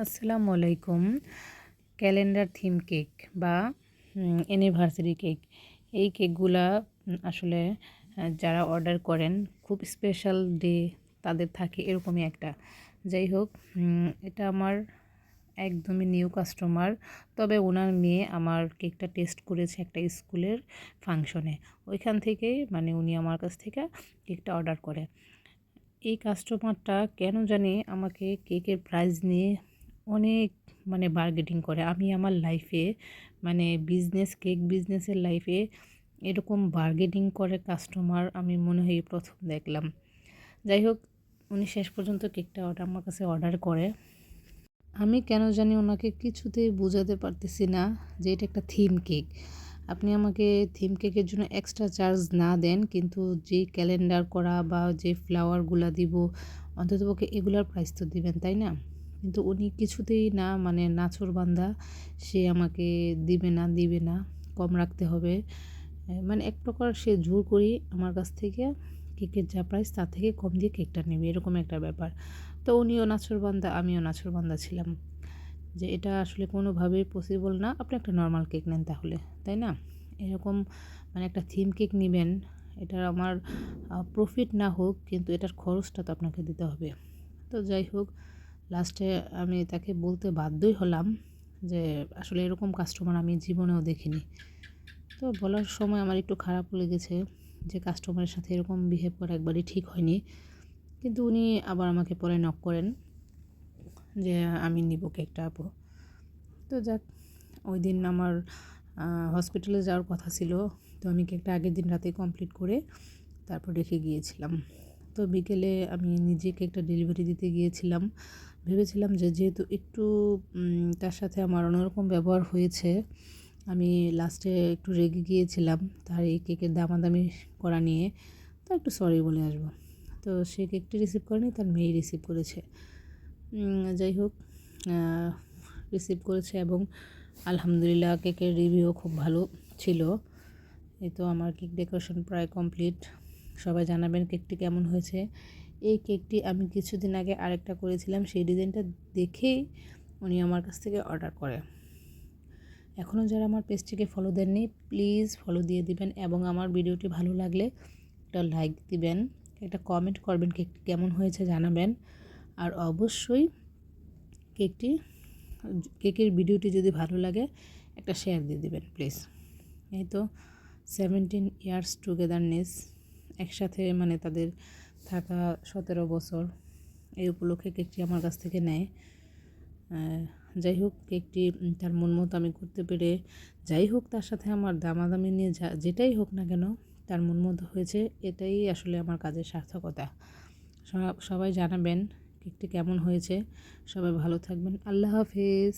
আসসালামু আলাইকুম। Calendar theme cake বা অ্যানিভার্সারি কেক, এই কেকগুলা আসলে যারা অর্ডার করেন খুব স্পেশাল ডে তাদের থাকে এরকমই একটা। যাই হোক, এটা আমার একদমই নিউ কাস্টমার। তবে ওনার মেয়ে আমার কেকটা টেস্ট করেছে একটা স্কুলের ফাংশনে। ওইখান থেকেই উনি আমার কাছ থেকে কেকটা অর্ডার করে। এই কাস্টমারটা কেন জানি আমাকে কেকের প্রাইস নিয়ে অনেক বার্গেটিং করে। আমি আমার লাইফে কেক বিজনেসের লাইফে এরকম বার্গেটিং করে কাস্টমার আমি মনে হয় এই প্রথম দেখলাম। যাই হোক, উনি শেষ পর্যন্ত কেকটা আমার কাছে অর্ডার করে। আমি কেন জানি ওনাকে কিছুতেই বোঝাতে পারতেছি না যে এটা একটা থিম কেক। আপনি আমাকে থিম কেকের জন্য এক্সট্রা চার্জ না দেন, কিন্তু যে ক্যালেন্ডার করা বা যে ফ্লাওয়ারগুলা দিব অন্ততপক্ষে এগুলার প্রাইস তো দিবেন, তাই না? কিন্তু উনি কিছুতেই না, নাছোড়বান্দা। সে আমাকে দিবে না, কম রাখতে হবে। এক প্রকার সে জোর করেই আমার কাছ থেকে কেকের যা প্রাইস তার থেকে কম দিয়ে কেকটা নেবে, এরকম একটা ব্যাপার। তো উনিও নাছোড়বান্দা, আমিও নাছোড়বান্দা ছিলাম যে এটা আসলে কোনোভাবেই পসিবল না। আপনি একটা নর্মাল কেক নেন তাহলে, তাই না? এরকম একটা থিম কেক নেবেন, এটার আমার প্রফিট না হোক, কিন্তু এটার খরচটা তো আপনাকে দিতে হবে। তো যাই হোক, লাস্টে আমি তাকে বলতে বাধ্যই হলাম যে আসলে এরকম কাস্টমার আমি জীবনেও দেখিনি। তো বলার সময় আমার একটু খারাপ লেগেছে যে কাস্টমারের সাথে এরকম বিহেভ করা একবারই ঠিক হয়নি। কিন্তু উনি আবার আমাকে পরে নক করেন যে আমি নিব কেকটা আপু। তো যাক, ওই দিন আমার হসপিটালে যাওয়ার কথা ছিল। তো আমি কেকটা আগের দিন রাতে কমপ্লিট করে তারপর রেখে গিয়েছিলাম। তো বিকেলে আমি নিজে কেকটা ডেলিভারি দিতে গিয়েছিলাম। ভেবেছিলাম যে যেহেতু একটু তার সাথে আমার অন্যরকম ব্যবহার হয়েছে, আমি লাস্টে একটু রেগে গিয়েছিলাম তার এই কেকের দামাদামি করা নিয়ে। তো একটু সরি বলে আসবো। তো সে কেকটি রিসিভ করেনি, তার মেয়েই রিসিভ করেছে। যাই হোক, রিসিভ করেছে এবং আলহামদুলিল্লাহ কেকের রিভিউ খুব ভালো ছিল। এই তো আমার কেক ডেকোরেশন প্রায় কমপ্লিট। সবাই জানাবেন কেকটি কেমন হয়েছে। এই কেকটি আমি কিছুদিন আগে আরেকটা করেছিলাম, সেই ডিজাইনটা দেখেই উনি আমার কাছ থেকে অর্ডার করে। এখনও যারা আমার পেজটিকে ফলো দেননি প্লিজ ফলো দিয়ে দিবেন, এবং আমার ভিডিওটি ভালো লাগলে একটা লাইক দিবেন, একটা কমেন্ট করবেন, কেকটি কেমন হয়েছে জানাবেন। আর অবশ্যই কেকের ভিডিওটি যদি ভালো লাগে একটা শেয়ার দিয়ে দিবেন প্লিজ। এই তো 17 ইয়ার্স টুগেদারনেস, একসাথে তাদের থাকা 17 বছর, এই উপলক্ষে কেকটি আমার কাছ থেকে নেয়। যাই হোক, কেকটি তার মন মতো আমি করতে পেরে, যাই হোক তার সাথে আমার দামাদামি নিয়ে যেটাই হোক না কেন তার মন মতো হয়েছে, এটাই আসলে আমার কাজের সার্থকতা। সবাই জানাবেন কেকটি কেমন হয়েছে। সবাই ভালো থাকবেন। আল্লাহ হাফেজ।